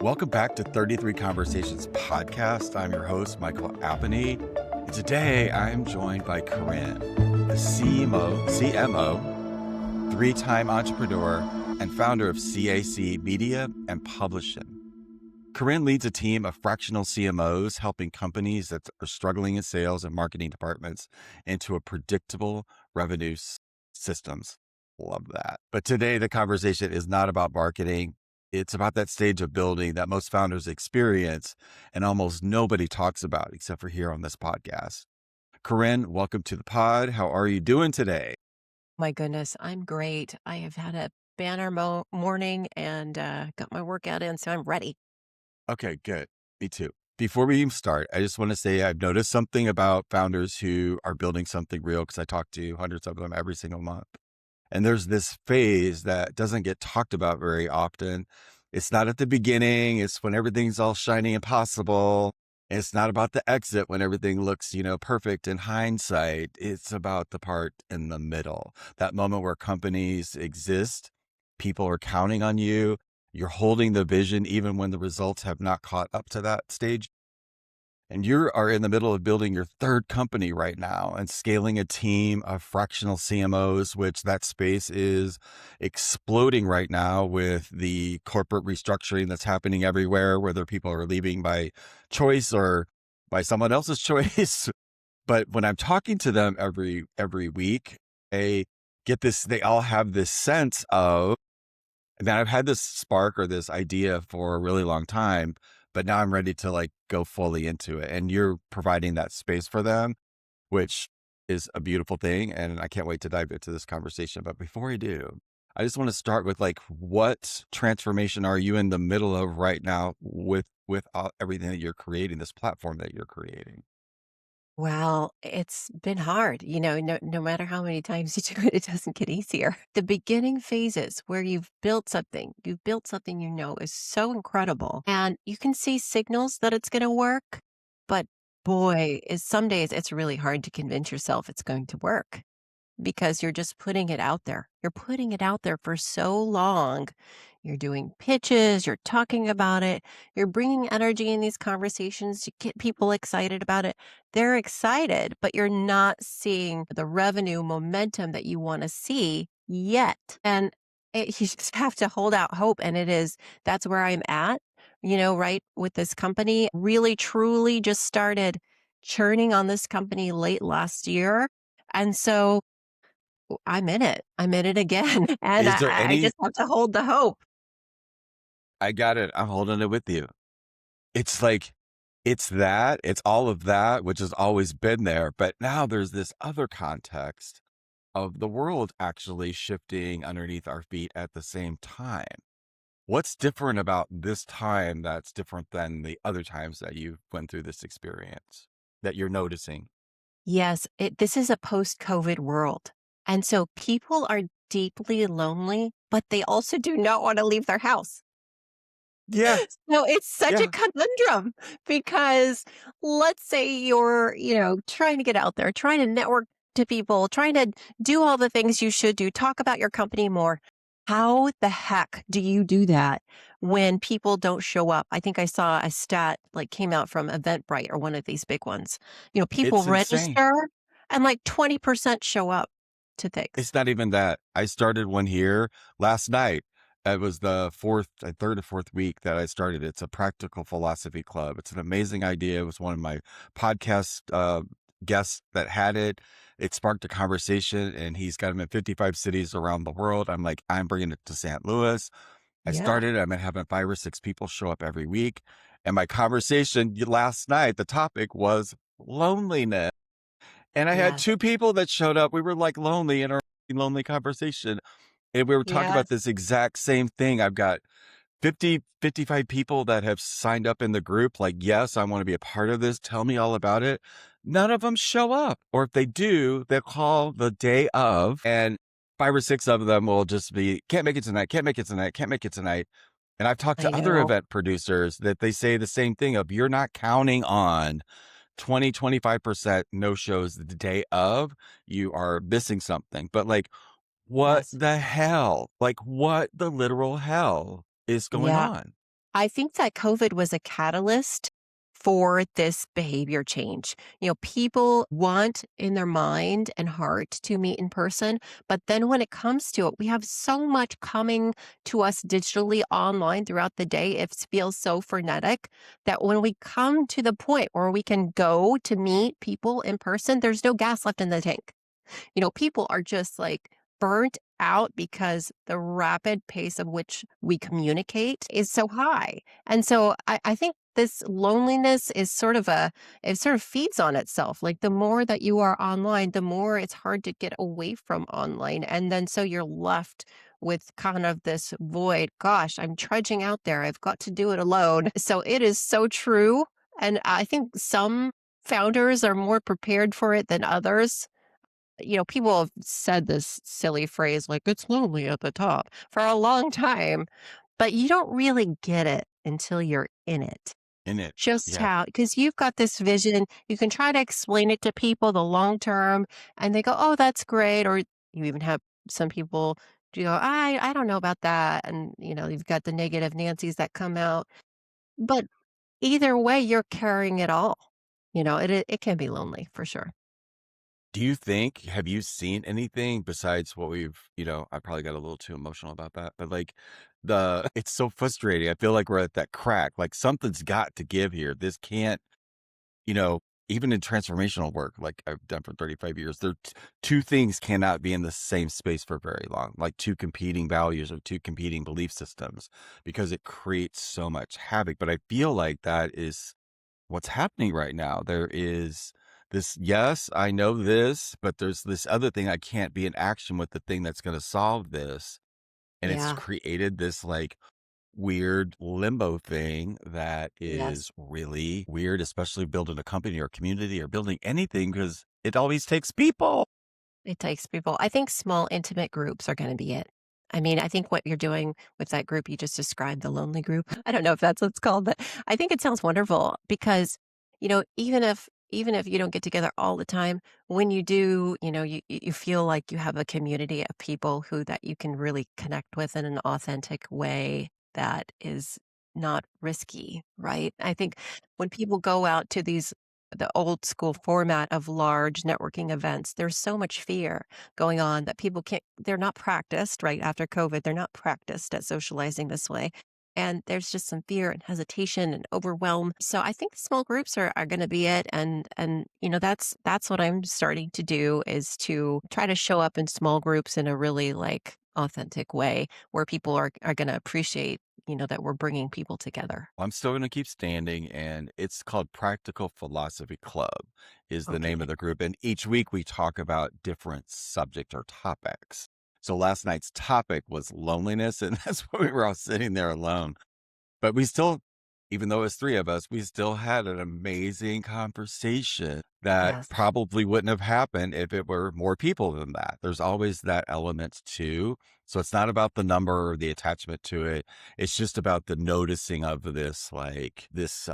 Welcome back to 33 Conversations podcast. I'm your host, Michael Appany. And today I'm joined by Corinne, the CMO, three-time entrepreneur, and founder of CAC Media and Publishing. Corinne leads a team of fractional CMOs helping companies that are struggling in sales and marketing departments into a predictable revenue systems. Love that. But today the conversation is not about marketing. It's about that stage of building that most founders experience and almost nobody talks about except for here on this podcast. Corinne, welcome to the pod. How are you doing today? My goodness, I'm great. I have had a banner morning and got my workout in, so I'm ready. Okay, good. Me too. Before we even start, I just want to say I've noticed something about founders who are building something real because I talk to hundreds of them every single month. And there's this phase that doesn't get talked about very often. It's not at the beginning. It's when everything's all shiny and possible. It's not about the exit when everything looks, perfect in hindsight. It's about the part in the middle, that moment where companies exist. People are counting on you. You're holding the vision even when the results have not caught up to that stage. And you are in the middle of building your third company right now and scaling a team of fractional CMOs, which that space is exploding right now with the corporate restructuring that's happening everywhere, whether people are leaving by choice or by someone else's choice. But when I'm talking to them every week, they all have this sense of that I've had this spark or this idea for a really long time, but now I'm ready to go fully into it. And you're providing that space for them, which is a beautiful thing. And I can't wait to dive into this conversation. But before I do, I just want to start with what transformation are you in the middle of right now with everything that you're creating, this platform that you're creating? Well, it's been hard. No matter how many times you do it, it doesn't get easier. The beginning phases where you've built something is so incredible. And you can see signals that it's going to work. But boy, is some days it's really hard to convince yourself it's going to work, because you're just putting it out there. You're putting it out there for so long. You're doing pitches, you're talking about it, you're bringing energy in these conversations to get people excited about it. They're excited, but you're not seeing the revenue momentum that you want to see yet. And you just have to hold out hope. And that's where I'm at, right with this company. Really, truly just started churning on this company late last year. And so I'm in it. I'm in it again. And Is there I any, just have to hold the hope. I got it. I'm holding it with you. It's it's all of that, which has always been there. But now there's this other context of the world actually shifting underneath our feet at the same time. What's different about this time that's different than the other times that you went through this experience that you're noticing? Yes, this is a post-COVID world. And so people are deeply lonely, but they also do not want to leave their house. Yeah. So it's such a Yeah. conundrum, because let's say you're, trying to get out there, trying to network to people, trying to do all the things you should do, talk about your company more. How the heck do you do that when people don't show up? I think I saw a stat came out from Eventbrite or one of these big ones. People It's insane. register and 20% show up to things. It's not even that. I started one here last night. It was the third or fourth week that I started. It's a practical philosophy club. It's an amazing idea. It was one of my podcast guests that had it. It sparked a conversation, and he's got them in 55 cities around the world. I'm like, I'm bringing it to St. Louis. I Yeah. started, I'm having 5 or 6 people show up every week. And my conversation last night, the topic was loneliness. And I had Yes. 2 people that showed up. We were lonely in our lonely conversation. And we were talking about Yes. this exact same thing. I've got 50, 55 people that have signed up in the group. Yes, I want to be a part of this. Tell me all about it. None of them show up. Or if they do, they'll call the day of, and 5 or 6 of them will just be, can't make it tonight, can't make it tonight, can't make it tonight. And I've talked I to other know. event producers that they say the same thing of, you're not counting on 25% no shows the day of, you are missing something. But what Yes. the hell? What the literal hell is going Yeah. on? I think that COVID was a catalyst for this behavior change. People want in their mind and heart to meet in person, but then when it comes to it, we have so much coming to us digitally online throughout the day. It feels so frenetic that when we come to the point where we can go to meet people in person, there's no gas left in the tank. People are just like burnt out because the rapid pace of which we communicate is so high. And so I think this loneliness is it sort of feeds on itself. Like the more that you are online, the more it's hard to get away from online. And then so you're left with kind of this void. Gosh, I'm trudging out there. I've got to do it alone. So it is so true. And I think some founders are more prepared for it than others. People have said this silly phrase like, "It's lonely at the top," for a long time, but you don't really get it until you're in it. In it. Just Yeah. how, because 'cause you've got this vision, you can try to explain it to people the long term, and they go, "Oh, that's great," or you even have some people you go, "I don't know about that," and, you've got the negative Nancy's that come out, but either way, you're carrying it all. It can be lonely for sure. Do you think have you seen anything besides what I probably got a little too emotional about that, but, like, the it's so frustrating. I feel like we're at that crack, like, something's got to give here. This can't you know, even in transformational work, like I've done for 35 years, two things cannot be in the same space for very long, like two competing values or two competing belief systems, because it creates so much havoc. But I feel like that is what's happening right now. There is this, yes, I know this, but there's this other thing I can't be in action with the thing that's going to solve this. And it's Yeah. created this like weird limbo thing that Yes. is really weird, especially building a company or community or building anything because it always takes people. It takes people. I think small, intimate groups are gonna be it. I mean, I think what you're doing with that group you just described, the lonely group, I don't know if that's what it's called, but I think it sounds wonderful because, even if you don't get together all the time, when you do, you feel like you have a community of people who that you can really connect with in an authentic way that is not risky, right? I think when people go out to the old school format of large networking events, there's so much fear going on that people can't, they're not practiced, right? After COVID, they're not practiced at socializing this way. And there's just some fear and hesitation and overwhelm. So I think small groups are going to be it. And that's what I'm starting to do is to try to show up in small groups in a really like authentic way where people are going to appreciate, that we're bringing people together. I'm still going to keep standing, and it's called Practical Philosophy Club is the name of Okay. the group. And each week we talk about different subject or topics. So last night's topic was loneliness, and that's why we were all sitting there alone. But we still even though it's 3 of us, we still had an amazing conversation that Yes. probably wouldn't have happened if it were more people than that. There's always that element too. So it's not about the number or the attachment to it. It's just about the noticing of this, like this,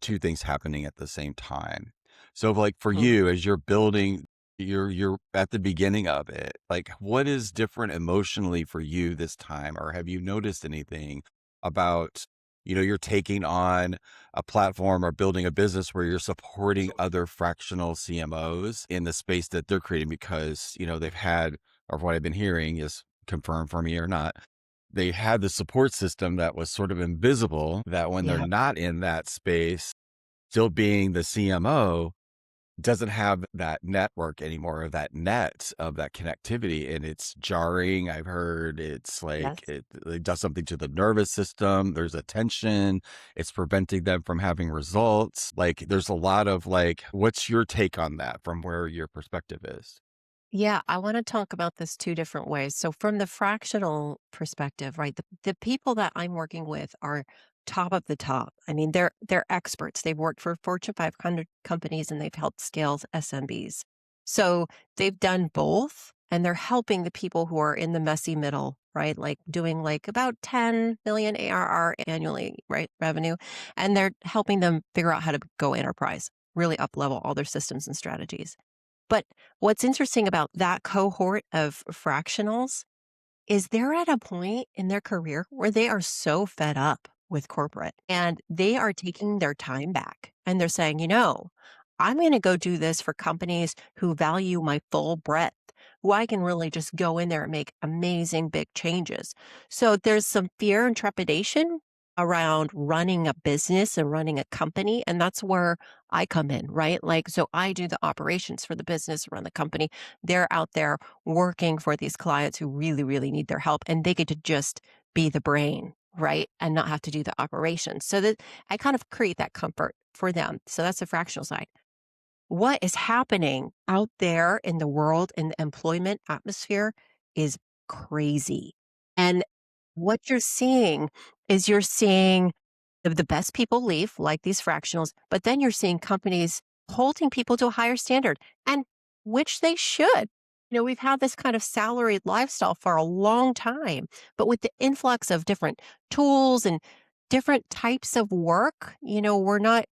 2 things happening at the same time. So like for Mm. you, as you're building, you're at the beginning of it, like what is different emotionally for you this time? Or have you noticed anything about you're taking on a platform or building a business where you're supporting other fractional CMOs in the space that they're creating because, they've had, or what I've been hearing is confirmed for me or not, they had the support system that was sort of invisible that when they're Yeah. not in that space, still being the CMO, doesn't have that network anymore or that net of that connectivity, and it's jarring. I've heard it's like Yes. it does something to the nervous system. There's a tension. It's preventing them from having results. Like there's a lot of like, what's your take on that from where your perspective is? Yeah, I want to talk about this two different ways. So, from the fractional perspective, right, the people that I'm working with are top of the top. I mean, they're experts. They've worked for Fortune 500 companies and they've helped scale SMBs. So they've done both, and they're helping the people who are in the messy middle, right? Like doing like about 10 million ARR annually, right, revenue, and they're helping them figure out how to go enterprise, really up level all their systems and strategies. But what's interesting about that cohort of fractionals is they're at a point in their career where they are so fed up with corporate. And they are taking their time back and they're saying, I'm going to go do this for companies who value my full breadth, who I can really just go in there and make amazing big changes. So there's some fear and trepidation around running a business and running a company. And that's where I come in, right? Like, so I do the operations for the business, run the company. They're out there working for these clients who really, really need their help, and they get to just be the brain, right? And not have to do the operations. So that I kind of create that comfort for them. So that's the fractional side. What is happening out there in the world in the employment atmosphere is crazy. And what you're seeing is you're seeing the best people leave, like these fractionals, but then you're seeing companies holding people to a higher standard, and which they should. We've had this kind of salaried lifestyle for a long time, but with the influx of different tools and different types of work, we're not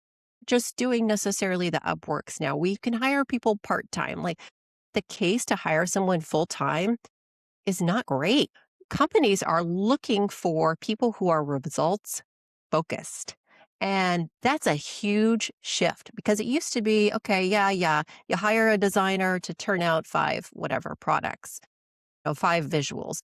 just doing necessarily the Upworks now. We can hire people part time. Like the case to hire someone full time is not great. Companies are looking for people who are results focused. And that's a huge shift because it used to be okay, yeah, yeah, you hire a designer to turn out five, whatever products, five visuals.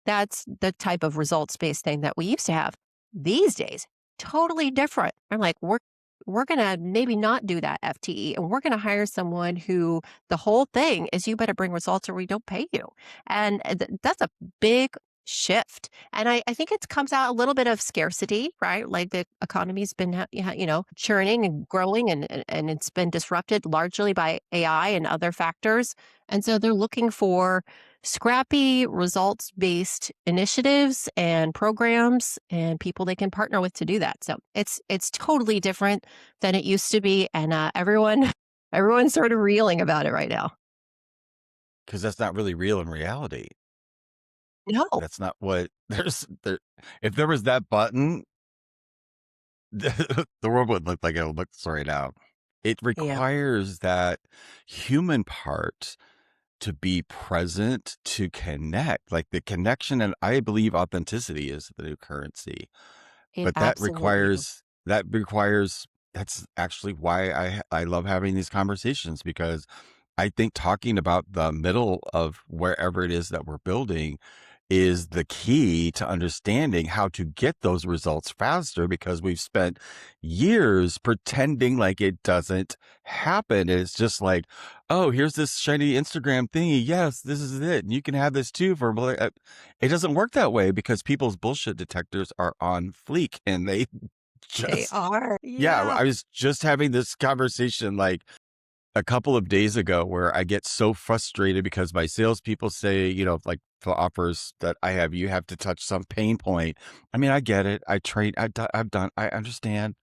That's the type of results based thing that we used to have. These days, totally different. I'm like, we're going to maybe not do that FTE, and we're going to hire someone who the whole thing is you better bring results or we don't pay you. And that's a big shift. And I think it comes out a little bit of scarcity, right? Like the economy's been, churning and growing, and it's been disrupted largely by AI and other factors. And so they're looking for scrappy results based initiatives and programs and people they can partner with to do that. So it's totally different than it used to be, and everyone's sort of reeling about it right now. because that's not really real in reality. No. That's not what if there was that button, the world wouldn't look like it looks right now. It Yeah, requires that human part to be present, to connect, like the connection, and I believe authenticity is the new currency. it But absolutely is. that requires that's actually why I love having these conversations, because I think talking about the middle of wherever it is that we're building is the key to understanding how to get those results faster, because we've spent years pretending like it doesn't happen. It's just like, oh, here's this shiny Instagram thingy. Yes, this is it. And you can have this too for it doesn't work that way, because people's bullshit detectors are on fleek, and they They just are. yeah, Yeah. I was just having this conversation like a couple of days ago where I get so frustrated because my salespeople say, like for offers that I have, you have to touch some pain point. I mean, I get it. I've done, I understand.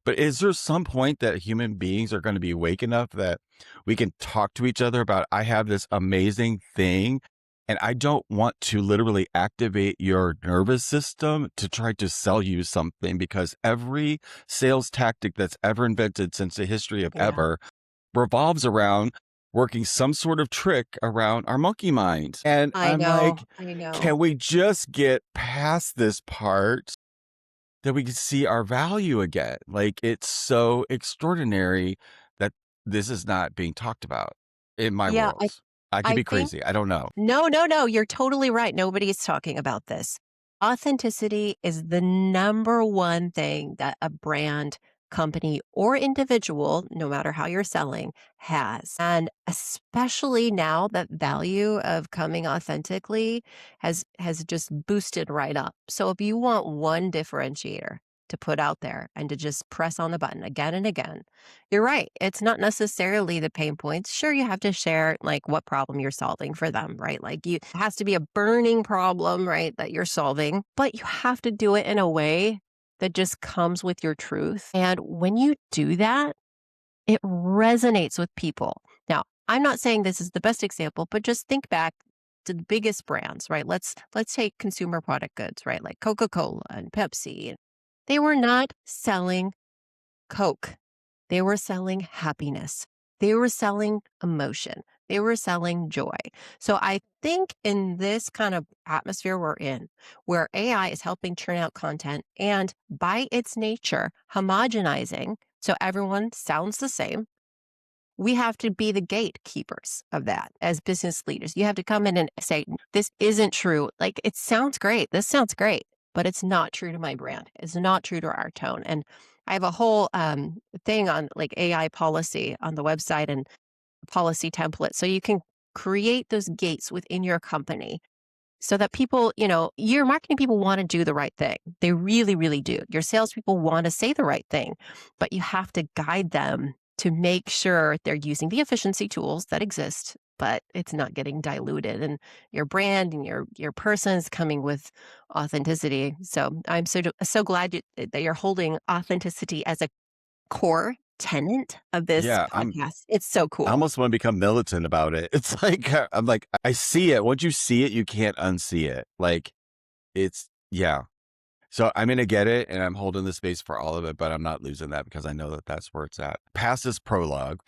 But is there some point that human beings are going to be awake enough that we can talk to each other about, I have this amazing thing and I don't want to literally activate your nervous system to try to sell you something, because every sales tactic that's ever invented since the history of Yeah. ever revolves around working some sort of trick around our monkey mind. And I I'm know. like, I know. can we just get past this part that we can see our value again? Like, it's so extraordinary that this is not being talked about in my Yeah, world. I could I be think crazy. I don't know. no, no, no, you're totally right. Nobody's talking about this. Authenticity is the number one thing that a brand, company, or individual, no matter how you're selling, has. And especially now that value of coming authentically has just boosted right up. So if you want one differentiator to put out there and to just press on the button again and again, you're right. It's not necessarily the pain points. Sure, you have to share like what problem you're solving for them, right? Like it has to be a burning problem, right, that you're solving, but you have to do it in a way that just comes with your truth. And when you do that, it resonates with people. Now, I'm not saying this is the best example, but just think back to the biggest brands, right? Let's take consumer product goods, right? Like Coca-Cola and Pepsi. They were not selling Coke. They were selling happiness. They were selling emotion. They were selling joy. So I think in this kind of atmosphere we're in, where AI is helping churn out content and by its nature, homogenizing, so everyone sounds the same, we have to be the gatekeepers of that as business leaders. You have to come in and say, this isn't true. Like, it sounds great. This sounds great, but it's not true to my brand. It's not true to our tone. And I have a whole thing on like AI policy on the website and policy template. So you can create those gates within your company so that people, your marketing people want to do the right thing. They really, really do. Your salespeople want to say the right thing, but you have to guide them to make sure they're using the efficiency tools that exist, but it's not getting diluted. And your brand and your person is coming with authenticity. So I'm so glad that you're holding authenticity as a core tenant of this Yeah, podcast. It's so I cool. almost want to become militant about it. It's like I'm like I see it. Once you see it, you can't unsee it. Like it's yeah. So I'm gonna get it, and I'm holding the space for all of it, but I'm not losing that because I know that that's where it's at. Past this prologue,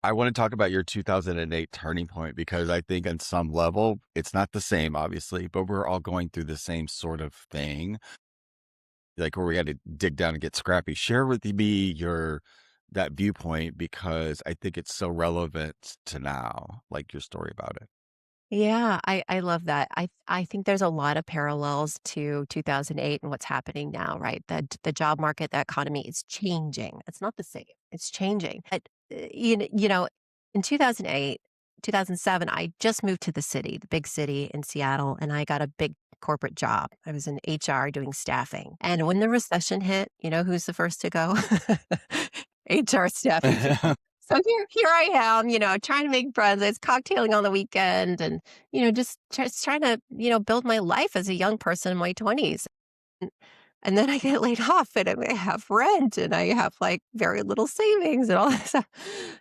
I want to talk about your 2008 turning point because I think on some level it's not the same, obviously, but we're all going through the same sort of thing, like where we had to dig down and get scrappy. Share with me your that viewpoint because I think it's so relevant to now, like your story about it. Yeah, I love that. I think there's a lot of parallels to 2008 and what's happening now, right? The job market, the economy is changing. It's not the same. It's changing. But in 2008, 2007, I just moved to the city, the big city in Seattle, and I got a big corporate job. I was in HR doing staffing. And when the recession hit, you know who's the first to go? HR staffing people. So here I am, trying to make friends. It's cocktailing on the weekend and, just trying to, build my life as a young person in my 20s. And, and then I get laid off and I have rent and I have like very little savings and all that stuff.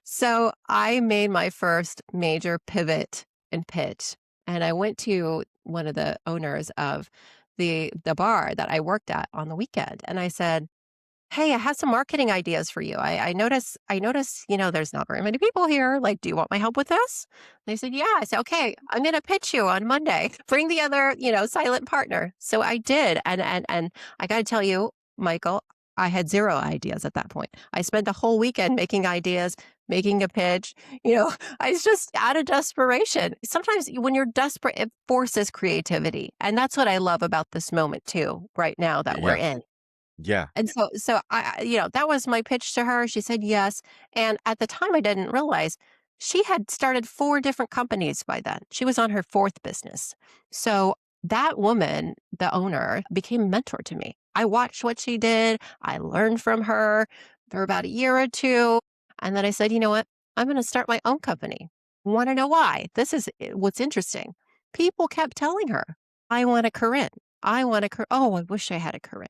So I made my first major pivot and pitch. And I went to one of the owners of the bar that I worked at on the weekend. And I said, "Hey, I have some marketing ideas for you. I notice, there's not very many people here. Like, do you want my help with this?" They said, "Yeah." I said, "Okay, I'm going to pitch you on Monday. Bring the other, silent partner." So I did. And I got to tell you, Michael, I had zero ideas at that point. I spent a whole weekend making ideas, making a pitch. You know, I was just out of desperation. Sometimes when you're desperate, it forces creativity. And that's what I love about this moment too, right now that we're Yeah. in. Yeah. And so that was my pitch to her. She said yes. And at the time, I didn't realize she had started 4 different companies by then. She was on her 4th business. So that woman, the owner, became a mentor to me. I watched what she did. I learned from her for about a year or 2. And then I said, "You know what? I'm going to start my own company." Want to know why? This is what's interesting. People kept telling her, "I want a Corinne. I want a Corinne. Oh, I wish I had a Corinne."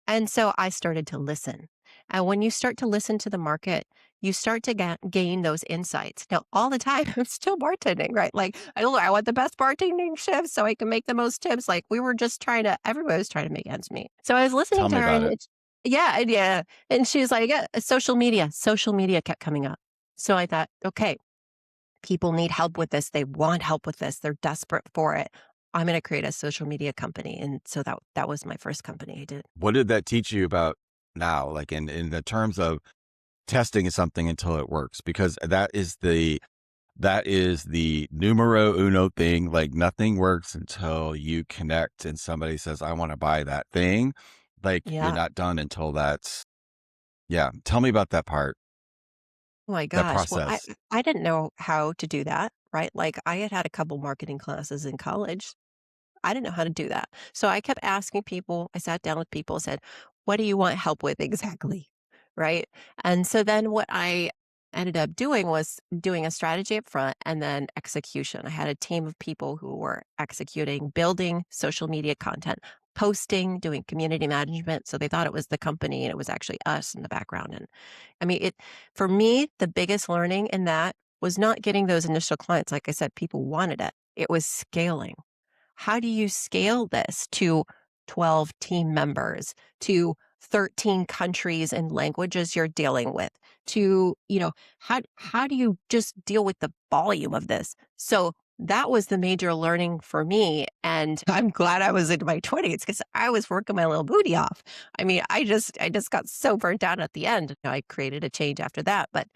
And so I started to listen. And when you start to listen to the market, you start to gain those insights. Now, all the time, I'm still bartending, right? Like, I want the best bartending shifts so I can make the most tips. Like, everybody was trying to make ends meet. So I was listening Tell to me her about and it. yeah, yeah. And she was like, yeah, social media kept coming up. So I thought, okay, people need help with this. They want help with this. They're desperate for it. I'm going to create a social media company. And so that was my first company I did. What did that teach you about now? Like in the terms of testing something until it works, because that is the numero uno thing. Like nothing works until you connect and somebody says, I want to buy that thing. Like you're Yeah. not done until that's, yeah. Tell me about that part, Oh my that gosh. Well, I process. I didn't know how to do that, right? Like I had had a couple marketing classes in college. I didn't know how to do that. So I kept asking people, I sat down with people, said, "What do you want help with exactly?" Right? And so then what I ended up doing was doing a strategy up front and then execution. I had a team of people who were executing, building social media content, posting, doing community management. So they thought it was the company and it was actually us in the background. And I mean, it for me, the biggest learning in that was not getting those initial clients. Like I said, people wanted it. It was scaling. How do you scale this to 12 team members, to 13 countries and languages you're dealing with to, how do you just deal with the volume of this? So that was the major learning for me. And I'm glad I was in my 20s because I was working my little booty off. I mean, I just got so burnt out at the end. I created a change after that. But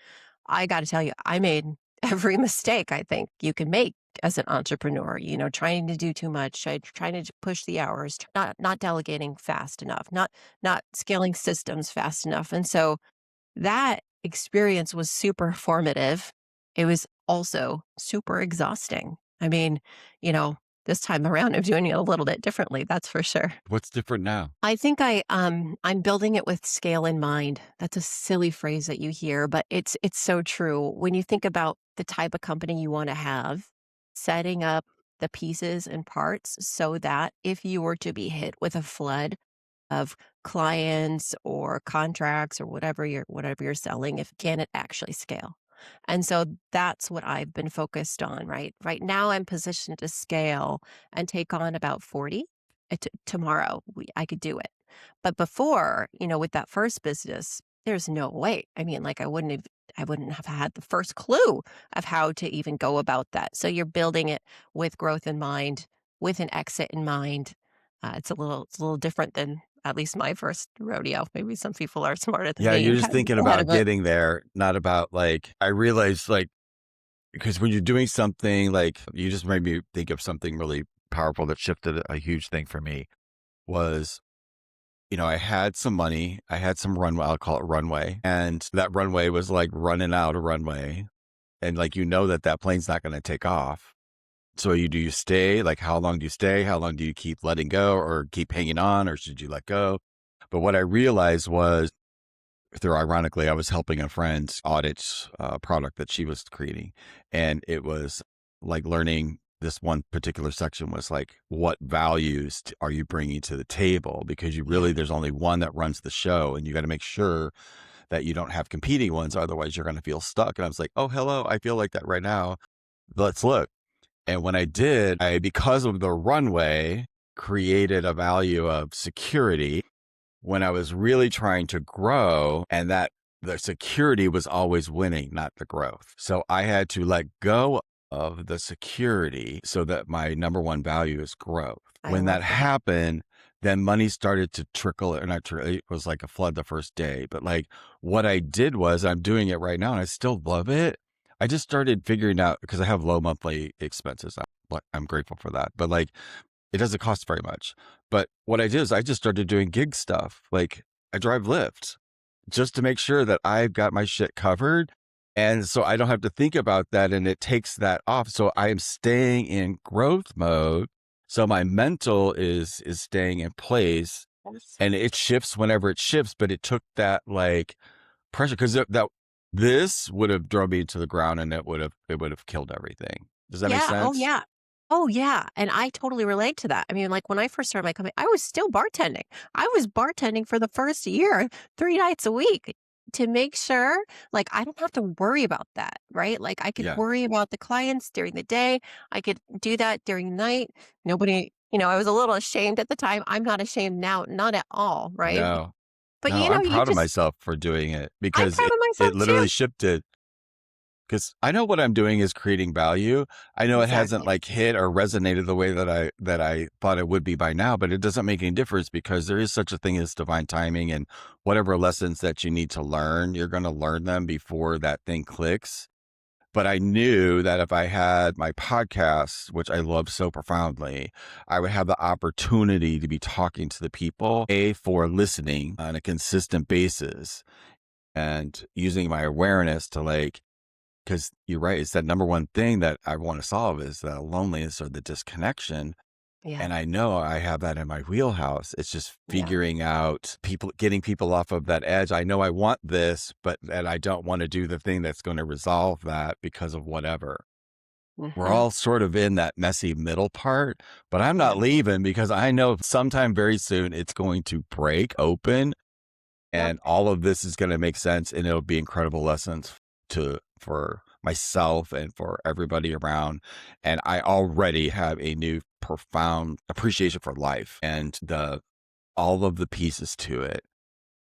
I got to tell you, I made every mistake I think you can make as an entrepreneur, trying to do too much, trying to push the hours, not delegating fast enough, not scaling systems fast enough. And so that experience was super formative. It was also super exhausting. I mean, you know, this time around I'm doing it a little bit differently, that's for sure. What's different now? I think I'm building it with scale in mind. That's a silly phrase that you hear, but it's so true. When you think about the type of company you want to have, setting up the pieces and parts so that if you were to be hit with a flood of clients or contracts or whatever you're selling, if can it actually scale? And so that's what I've been focused on, right? Right now I'm positioned to scale and take on about 40. Tomorrow I could do it. But before, with that first business, there's no way. I mean, like I wouldn't have had the first clue of how to even go about that. So you're building it with growth in mind, with an exit in mind. It's a little different than at least my first rodeo. Maybe some people are smarter than Yeah, me you're and just kind of thinking get ahead about of it. getting there, not about like, I realized like, because when you're doing something like, you just made me think of something really powerful that shifted a huge thing for me was, I had some money, I had some runway, I'll call it runway. And that runway was like running out of runway. And like, that plane's not going to take off. So do you stay? Like, how long do you stay? How long do you keep letting go or keep hanging on, or should you let go? But what I realized was, ironically, I was helping a friend audit a product that she was creating. And it was like learning this one particular section was like, what values are you bringing to the table? Because Yeah. there's only one that runs the show, and you got to make sure that you don't have competing ones. Otherwise, you're going to feel stuck. And I was like, oh, hello, I feel like that right now. Let's look. And when I did, because of the runway, created a value of security when I was really trying to grow, and that the security was always winning, not the growth. So I had to let go of the security so that my number one value is growth. I When that love that. happened, then money started to trickle, and it was like a flood the first day. But like what I did was, I'm doing it right now and I still love it. I just started figuring out, because I have low monthly expenses. I'm grateful for that. But like, it doesn't cost very much. But what I did is I just started doing gig stuff. Like, I drive Lyft just to make sure that I've got my shit covered. And so I don't have to think about that, and it takes that off. So I am staying in growth mode. So my mental is staying in place, and it shifts whenever it shifts, but it took that like pressure, because that this would have drove me to the ground, and it would have killed everything. Does that make Yeah, oh, sense? yeah. Oh, yeah, and I totally relate to that. I mean, like, when I first started my company, I was still bartending. I was bartending for the first year, 3 nights a week to make sure, like, I don't have to worry about that, right? Like, I could Yeah. worry about the clients during the day. I could do that during the night. Nobody I was a little ashamed at the time. I'm not ashamed now, not at all, right? No. But, No, I'm you proud of just myself for doing it, I'm because proud of it myself literally too. shifted, because I know what I'm doing is creating value. I know it hasn't Exactly. like hit or resonated the way that I thought it would be by now, but it doesn't make any difference, because there is such a thing as divine timing, and whatever lessons that you need to learn, you're going to learn them before that thing clicks. But I knew that if I had my podcast, which I love so profoundly, I would have the opportunity to be talking to the people, for listening on a consistent basis, and using my awareness to like, because you're right, it's that number one thing that I want to solve is the loneliness or the disconnection. Yeah, And I know I have that in my wheelhouse. It's just yeah. figuring out people, getting people off of that edge. I know I want this, but that I don't want to do the thing that's going to resolve that because of whatever. We're Mhm. all sort of in that messy middle part, but I'm Yeah. not leaving, because I know sometime very soon it's going to break open, Yep. and all of this is going to make sense, and it'll be incredible lessons for myself and for everybody around. And I already have a new profound appreciation for life and all of the pieces to it.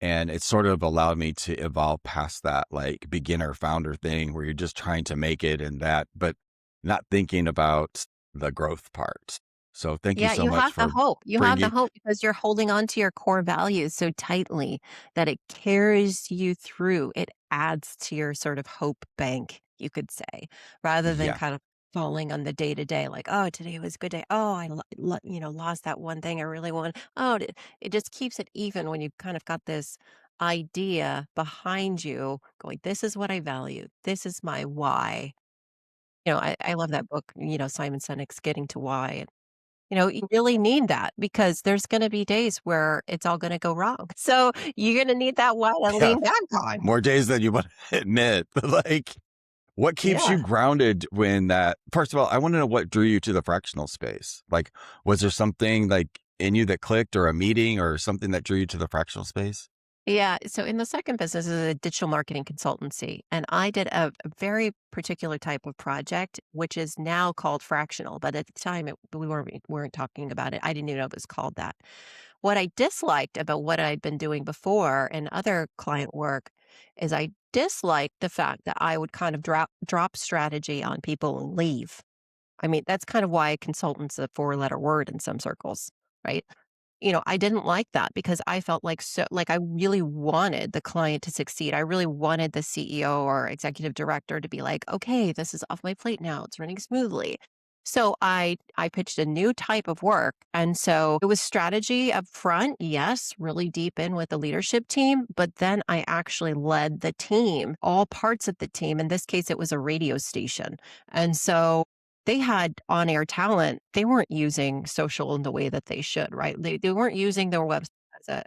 And it sort of allowed me to evolve past that like beginner founder thing where you're just trying to make it and that, but not thinking about the growth part. So thank you Yeah, so you much have the for hope. You have the bringing, hope because you're holding on to your core values so tightly that it carries you through. It adds to your sort of hope bank, you could say, rather than yeah, kind of falling on the day to day, like, oh, today was a good day. Oh, lost that one thing I really want. Oh, it just keeps it even when you've kind of got this idea behind you going, this is what I value. This is my why. I love that book, Simon Sinek's Getting to Why. You really need that because there's gonna be days where it's all gonna go wrong. So, you're gonna need that one to yeah, lean back on. more days than you want to admit. But like, what keeps you Yeah. grounded when that? First of all, I want to know what drew you to the fractional space. Like, was there something like in you that clicked, or a meeting, or something that drew you to the fractional space? Yeah, so in the second business is a digital marketing consultancy, and I did a very particular type of project, which is now called fractional, but at the time, we weren't talking about it. I didn't even know it was called that. What I disliked about what I'd been doing before in other client work is I disliked the fact that I would kind of drop strategy on people and leave. I mean, that's kind of why consultant's a four-letter word in some circles, right? I didn't like that because I felt like I really wanted the client to succeed. I really wanted the CEO or executive director to be like, "Okay, this is off my plate now. It's running smoothly." So I pitched a new type of work. And so it was strategy up front, yes, really deep in with the leadership team, but then I actually led the team, all parts of the team. In this case, it was a radio station. And so they had on-air talent. They weren't using social in the way that they should, right? They weren't using their website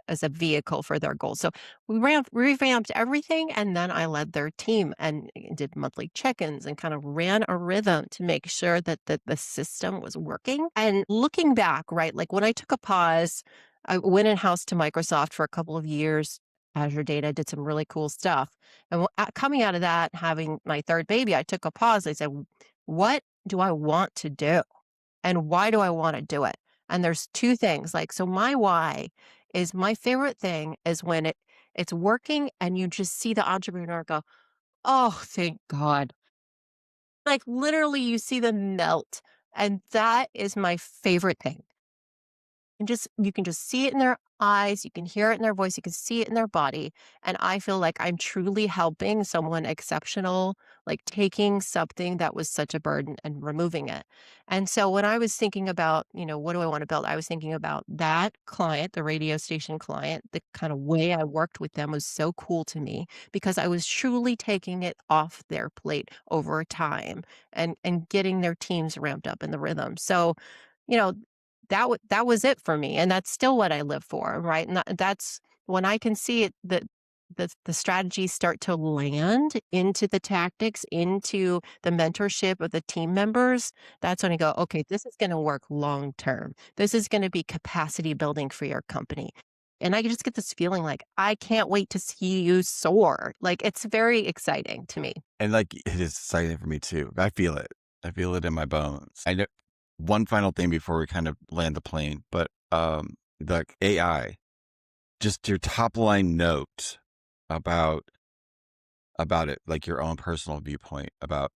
as a vehicle for their goals. So we revamped everything, and then I led their team and did monthly check-ins and kind of ran a rhythm to make sure that the system was working. And looking back, right, like when I took a pause, I went in-house to Microsoft for a couple of years, Azure Data, did some really cool stuff. And coming out of that, having my third baby, I took a pause. I said, what do I want to do? And why do I want to do it? And there's two things. Like, so my why is my favorite thing is when it's working and you just see the entrepreneur go, oh, thank God. Like literally you see them melt. And that is my favorite thing. And just you can just see it in their eyes, you can hear it in their voice, you can see it in their body, and I feel like I'm truly helping someone exceptional, like taking something that was such a burden and removing it. And so when I was thinking about, what do I want to build? I was thinking about that client, the radio station client, the kind of way I worked with them was so cool to me because I was truly taking it off their plate over time and getting their teams ramped up in the rhythm. So, you know, that was it for me, and that's still what I live for, right? And that's when I can see it that the strategies start to land into the tactics, into the mentorship of the team members, that's when I go, "Okay, this is gonna work long term. This is gonna be capacity building for your company." And I just get this feeling like, "I can't wait to see you soar." Like, it's very exciting to me. And like, it is exciting for me too. I feel it. I feel it in my bones. I know one final thing before we kind of land the plane, but the AI, just your top line note about it, like your own personal viewpoint about.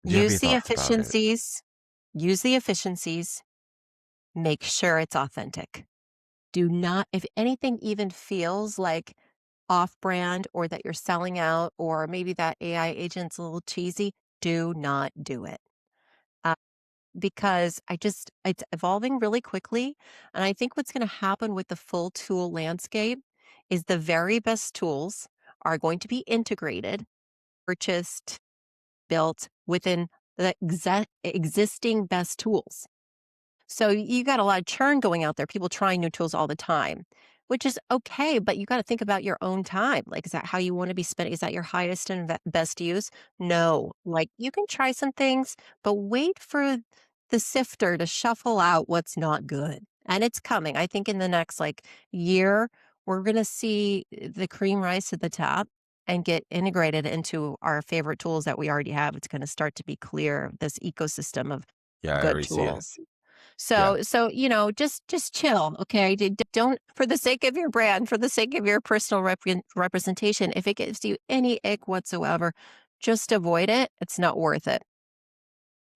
Do you have any Use the thoughts about it? efficiencies use the efficiencies, make sure it's authentic. Do not if anything even feels like off-brand or that you're selling out or maybe that AI agent's a little cheesy, do not do it. Uh, because it's evolving really quickly, and I think what's gonna happen with the full tool landscape is the very best tools are going to be integrated, purchased, built within the existing best tools. So you got a lot of churn going out there, people trying new tools all the time, which is okay, but you got to think about your own time. Like, is that how you want to be spending? Is that your highest and best use? No. Like, you can try some things, but wait for the sifter to shuffle out what's not good. And it's coming. I think in the next year, we're going to see the cream rise to the top and get integrated into our favorite tools that we already have. It's going to start to be clear, this ecosystem of Yeah, I good already see it. tools. Yeah. just chill, okay? Don't, for the sake of your brand, for the sake of your personal representation, if it gives you any ick whatsoever, just avoid it. It's not worth it.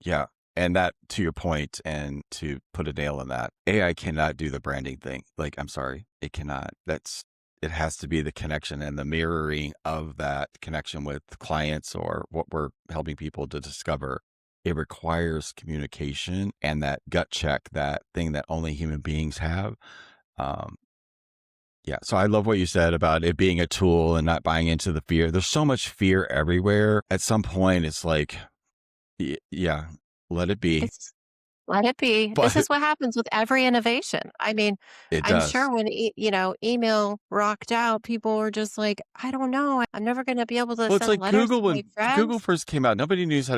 Yeah. And that, to your point, and to put a nail in that, AI cannot do the branding thing. Like, I'm sorry, it cannot. It has to be the connection and the mirroring of that connection with clients or what we're helping people to discover. It requires communication and that gut check, that thing that only human beings have. Um, yeah. So I love what you said about it being a tool and not buying into the fear. There's so much fear everywhere. At some point, it's like, yeah, let it be. It's Let it be. This But is what happens with every innovation. I mean, it I'm does. sure when email rocked out, people were just like, "I don't know. I'm never gonna be able to Well, it's send like letters Google to when my Google friends." first came out, nobody knew how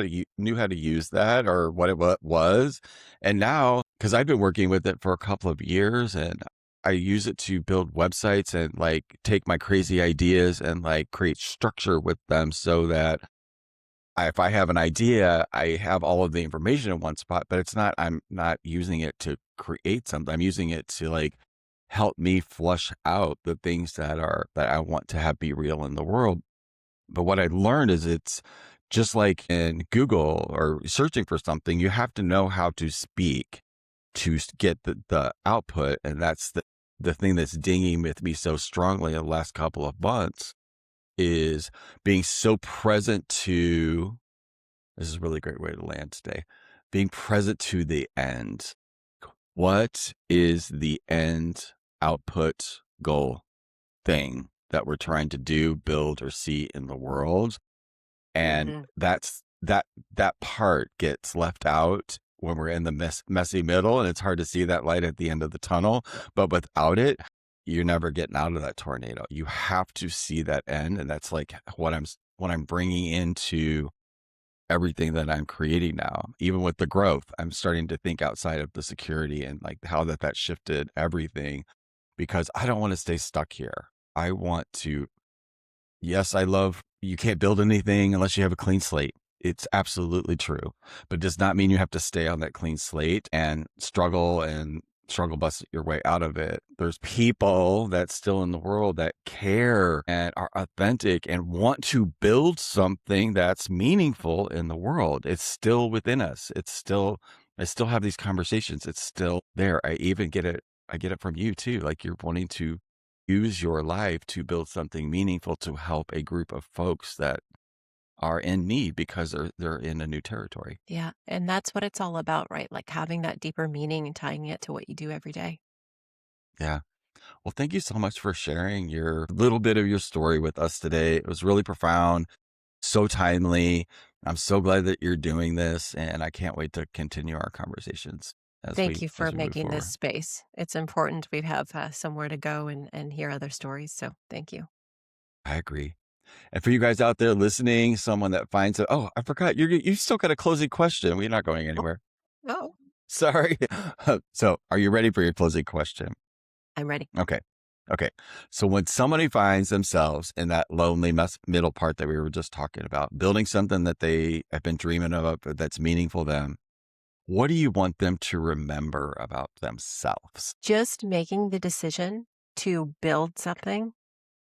to use that or what it was. And now, because I've been working with it for a couple of years, and I use it to build websites and like take my crazy ideas and like create structure with them so that if I have an idea, I have all of the information in one spot. But I'm not using it to create something. I'm using it to like help me flush out the things that I want to have be real in the world. But what I learned is it's just like in Google or searching for something, you have to know how to speak to get the output. And that's the thing that's dinging with me so strongly in the last couple of months is being so present to, this is a really great way to land today, being present to the end. What is the end output goal thing that we're trying to do, build, or see in the world? And Mhm. that part gets left out when we're in the messy middle, and it's hard to see that light at the end of the tunnel. But without it, you're never getting out of that tornado. You have to see that end, and that's like what I'm bringing into everything that I'm creating now. Even with the growth, I'm starting to think outside of the security and like how that shifted everything, because I don't want to stay stuck here. I want to. Yes, I love you can't build anything unless you have a clean slate. It's absolutely true, but it does not mean you have to stay on that clean slate and struggle bust your way out of it. There's people that's still in the world that care and are authentic and want to build something that's meaningful in the world. It's still within us. I still have these conversations. It's still there. I get it from you too. Like you're wanting to use your life to build something meaningful to help a group of folks that are in need because they're in a new territory. Yeah, and that's what it's all about, right? Like having that deeper meaning and tying it to what you do every day. Yeah. Well, thank you so much for sharing your little bit of your story with us today. It was really profound, so timely. I'm so glad that you're doing this, and I can't wait to continue our conversations Thank you for as we move making this forward. space. It's important we have somewhere to go and hear other stories. So thank you. I agree. And for you guys out there listening, someone that finds it, oh, I forgot, you still got a closing question. We're not going Oh, anywhere. oh, Sorry. So, are you ready for your closing question? I'm ready. Okay. Okay. So when somebody finds themselves in that lonely middle part that we were just talking about, building something that they have been dreaming of that's meaningful to them, what do you want them to remember about themselves? Just making the decision to build something,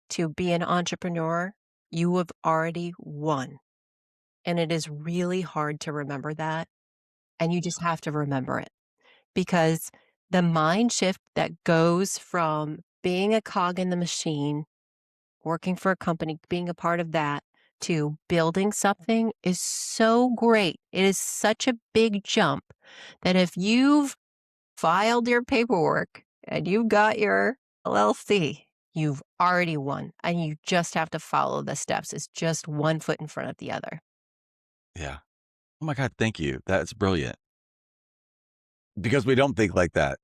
to be an entrepreneur, you have already won. And it is really hard to remember that. And you just have to remember it because the mind shift that goes from being a cog in the machine, working for a company, being a part of that, to building something is so great. It is such a big jump that if you've filed your paperwork and you've got your LLC, you've already won and you just have to follow the steps. It's just one foot in front of the other. Yeah. Oh my God. Thank you. That's brilliant because we don't think like that.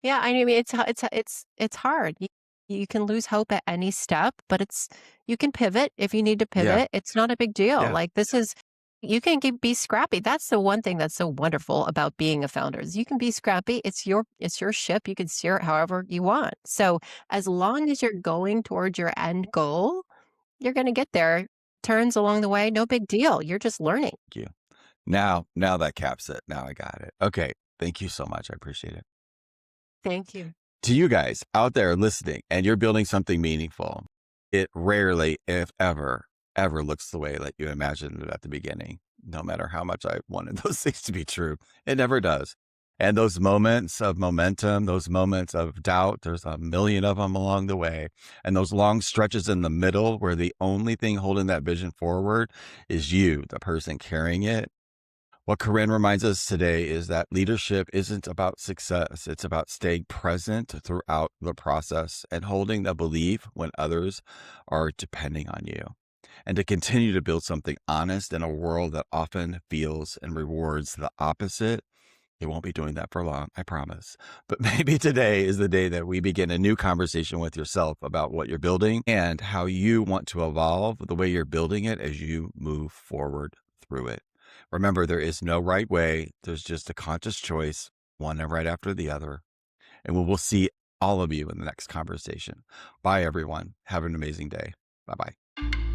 Yeah, I mean, it's hard. You can lose hope at any step, but you can pivot if you need to Yeah. pivot. It's not a big deal. Yeah. Like this is you can be scrappy. That's the one thing that's so wonderful about being a founder is you can be scrappy. It's your ship. You can steer it however you want. So as long as you're going towards your end goal, you're going to get there. Turns along the way, no big deal. You're just learning. Thank you. Now that caps it. Now I got it. Okay. Thank you so much. I appreciate it. Thank you. To you guys out there listening and you're building something meaningful, it rarely, if ever, ever looks the way that you imagined it at the beginning. No matter how much I wanted those things to be true, it never does. And those moments of momentum, those moments of doubt, there's a million of them along the way. And those long stretches in the middle where the only thing holding that vision forward is you, the person carrying it. What Corinne reminds us today is that leadership isn't about success. It's about staying present throughout the process and holding the belief when others are depending on you. And to continue to build something honest in a world that often feels and rewards the opposite. It won't be doing that for long, I promise. But maybe today is the day that we begin a new conversation with yourself about what you're building and how you want to evolve the way you're building it as you move forward through it. Remember, there is no right way. There's just a conscious choice, one right after the other. And we will see all of you in the next conversation. Bye, everyone. Have an amazing day. Bye-bye.